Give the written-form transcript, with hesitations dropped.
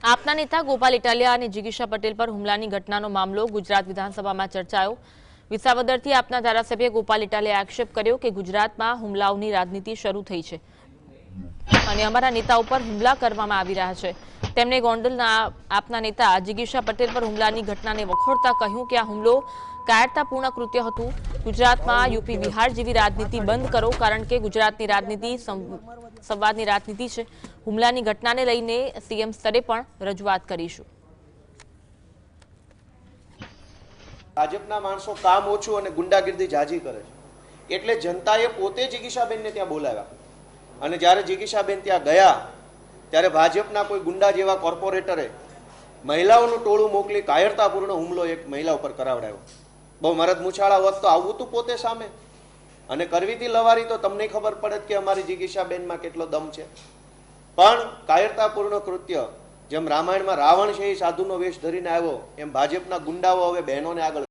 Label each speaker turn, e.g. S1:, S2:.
S1: આપના નેતા ગોપાલ ઇટાલિયા અને જિગીશા પટેલ પર હુમલાની ઘટનાનો મામલો ગુજરાત વિધાનસભામાં ચર્ચાયો। વિસાવદરથી આપના ધારાસભ્ય ગોપાલ ઇટાલિયાએ આક્ષેપ કર્યો કે ગુજરાતમાં હુમલાઓની રાજનીતિ શરૂ થઈ છે અને અમારા નેતા ઉપર હુમલા કરવામાં આવી રહ્યા છે। તેમણે ગોંડલના આપના નેતા જિગીશા પટેલ પર હુમલાની ઘટનાને વખોડતા કહ્યું કે આ હુમલો કાયરતાપૂર્ણ કૃત્ય હતું। ગુજરાતમાં यूपी बिहार જેવી રાજનીતિ બંધ કરો, કારણ કે ગુજરાતની રાજનીતિ સંવાદની રાજનીતિ છે। હુમલાની ઘટનાને લઈને સીએમ સ્તરે પણ રજૂઆત કરીશું।
S2: ભાજપના માણસો કામ ઓછું અને ગુંડાગીર્દી જાજી કરે છે એટલે જનતાએ પોતે જિગીશાબેનને ત્યાં બોલાવ્યા અને જ્યારે જિગીશાબેન ત્યાં ગયા ત્યારે ભાજપના કોઈ ગુંડા જેવા કોર્પોરેટરે મહિલાઓનું ટોળું મોકલી કાયરતાપૂર્ણ હુમલો એક મહિલા ઉપર કરાવડાવ્યો। બહુ મરદ મુછાળા હોત તો આવું તું પોતે સામે અને કરવી હતી લવારી તો તમને ખબર પડે કે અમારી જિગીશાબેનમાં કેટલો દમ છે। પણ કાયરતાપૂર્ણ કૃત્ય જેમ રામાયણમાં રાવણ છે એ સાધુનો વેશ ધરીને આવ્યો એમ ભાજપના ગુંડાઓ હવે બહેનોને આગળ